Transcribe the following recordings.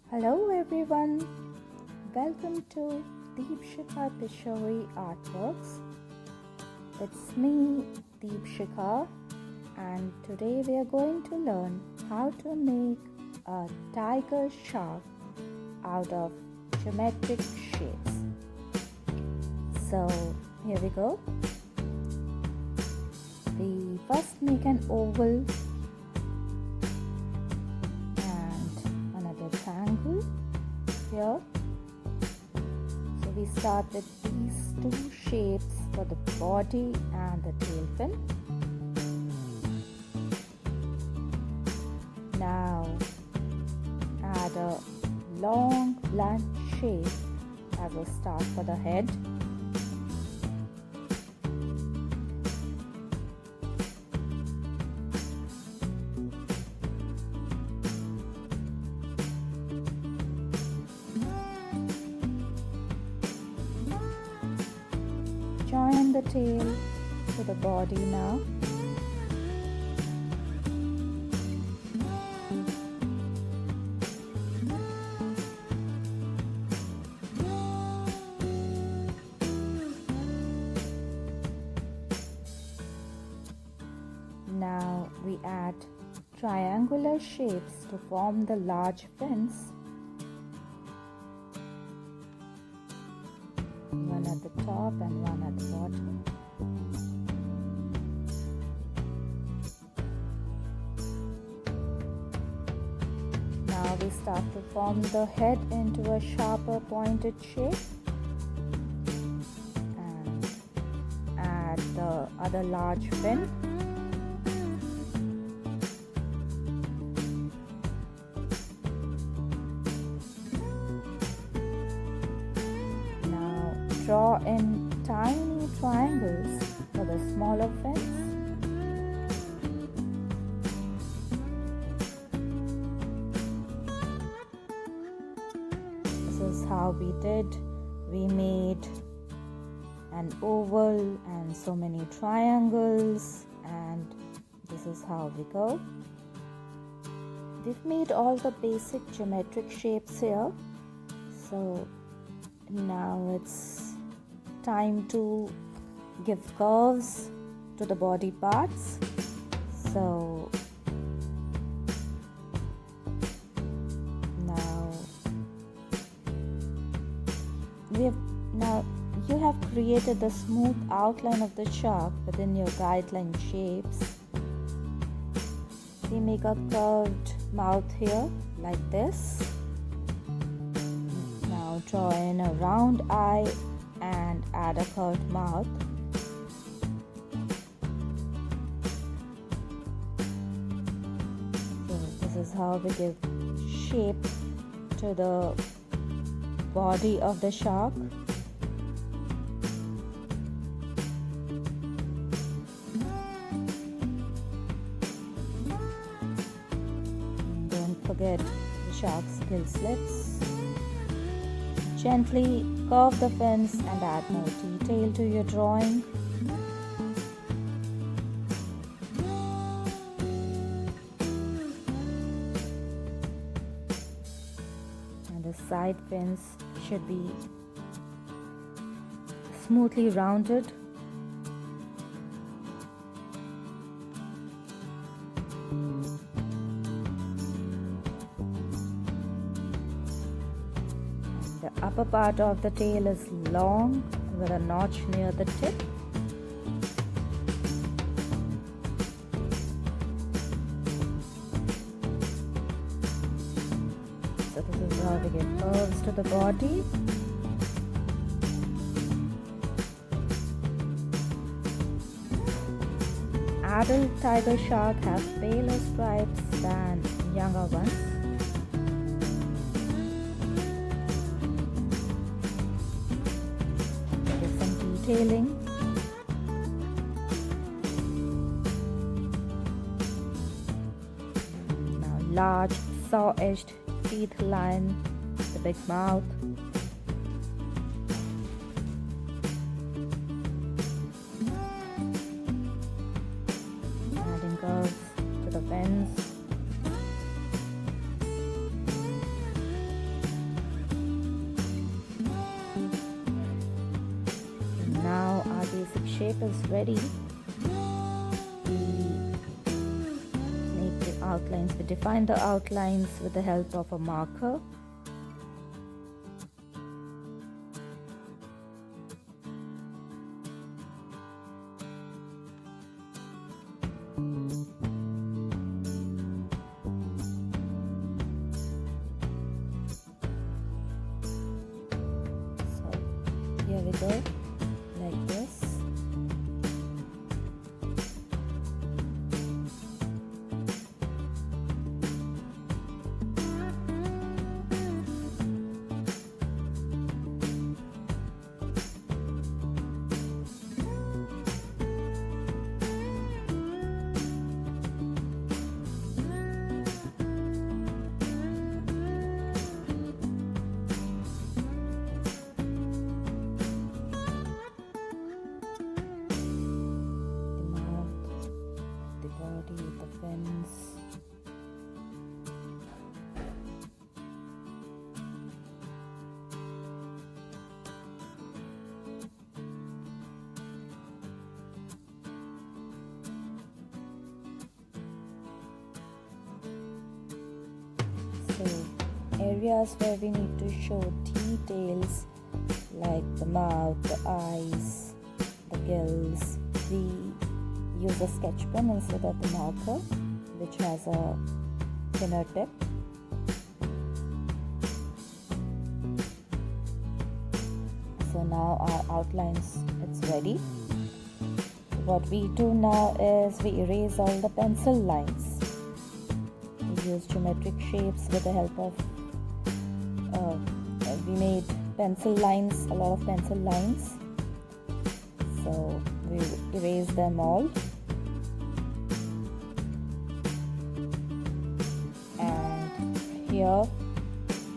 Hello everyone, welcome to Deepshikha Pishori Artworks. It's me, Deepshikha, and today we are going to learn how to make a tiger shark out of geometric shapes. So here we go. We first make an oval triangle here. So we start with these two shapes for the body and the tail fin. Now add a long blunt shape as a start for the head. Join the tail to the body now. Now we add triangular shapes to form the large fins. One at the top and one at the bottom. Now we start to form the head into a sharper pointed shape and add the other large fin. Draw in tiny triangles for the smaller fins. This is how we did. We made an oval and so many triangles, and this is how we go. We've made all the basic geometric shapes here. So now it's time to give curves to the body parts. So now you have created the smooth outline of the shark within your guideline shapes. We make a curved mouth here like this. Now draw in a round eye and add a curved mouth. So this is how we give shape to the body of the shark. Don't forget the shark's gill slits. Gently curve the fins and add more detail to your drawing. And the side fins should be smoothly rounded. The upper part of the tail is long with a notch near the tip. So this is how we give curves to the body. Adult tiger shark have paler stripes than younger ones. Detailing. Now large saw-edged teeth line the big mouth. Adding curves to the fins. is ready, we make the outlines. We define the outlines with the help of a marker. Here we go, like this. The fins. So areas where we need to show details like the mouth, the eyes, the gills, we use a sketch pen instead of the marker, which has a thinner tip. So now our outlines, it's ready. What we do now is we erase all the pencil lines. We use geometric shapes with the help of we made pencil lines, a lot of pencil lines. So we erase them all. And here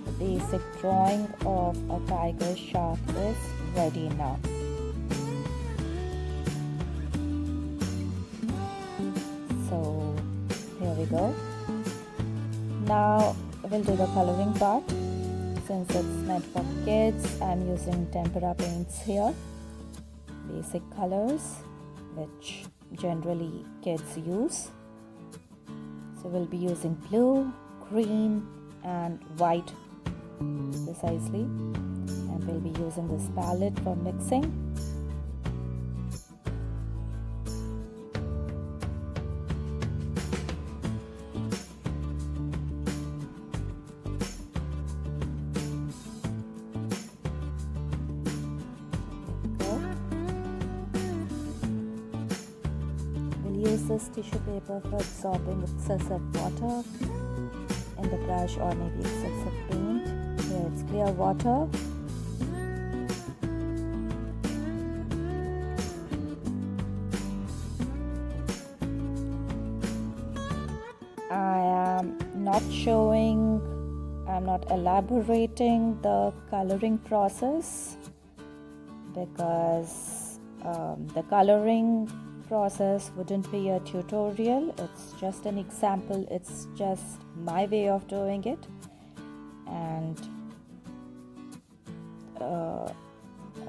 the basic drawing of a tiger shark is ready now. So here we go. Now we'll do the coloring part. Since it's meant for kids, I'm using Tempera Paints here. Basic colors which generally kids use. So we'll be using blue, green and white precisely, and we'll be using this palette for mixing. Use this tissue paper for absorbing excessive water in the brush, or maybe excessive paint. Here it's clear water. I'm not elaborating the coloring process because the coloring process wouldn't be a tutorial. It's just an example. It's just my way of doing it. And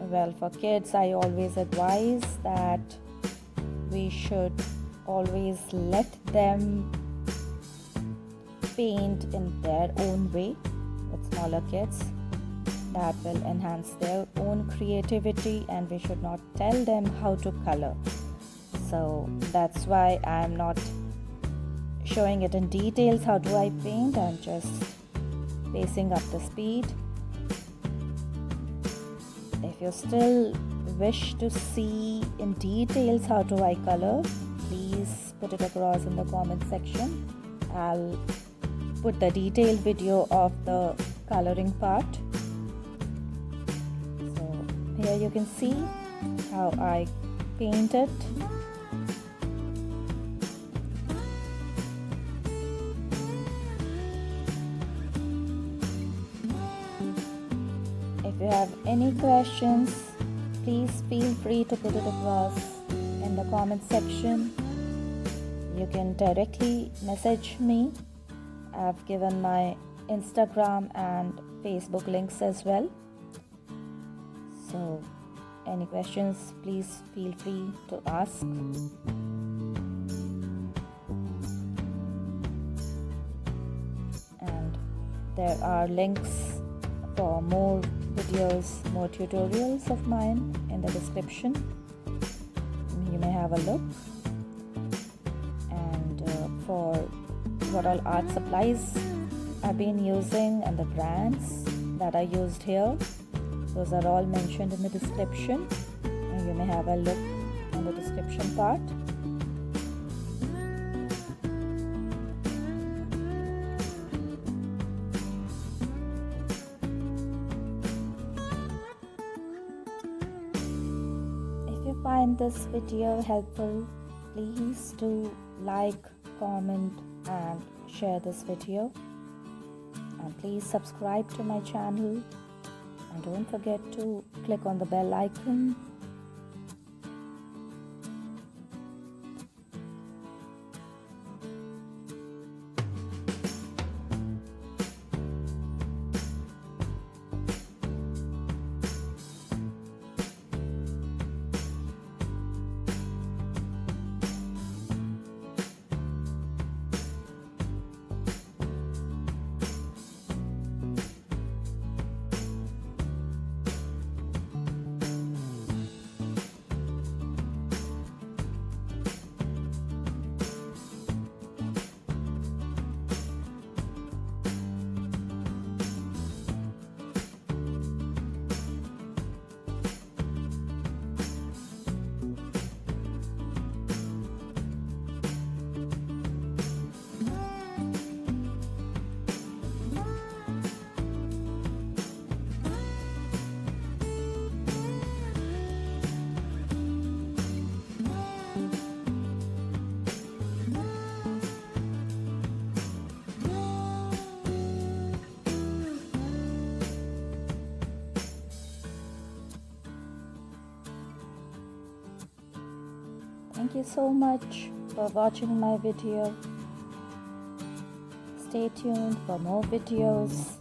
well, for kids I always advise that we should always let them paint in their own way. With smaller kids, that will enhance their own creativity, and we should not tell them how to color. So that's why I'm not showing it in details how do I paint. I'm just pacing up the speed. If you still wish to see in details how do I color, please put it across in the comment section. I'll put the detailed video of the coloring part. So here you can see how I paint it. If you have any questions, please feel free to put it across in the comment section. You can directly message me. I've given my Instagram and Facebook links as well. So any questions, please feel free to ask. And there are links for more videos, more tutorials of mine in the description. You may have a look. And for what all art supplies I've been using and the brands that I used here, those are all mentioned in the description, and you may have a look on the description part. If you find this video helpful, please do like, comment and share this video, and please subscribe to my channel, and don't forget to click on the bell icon. Thank you so much for watching my video. Stay tuned for more videos.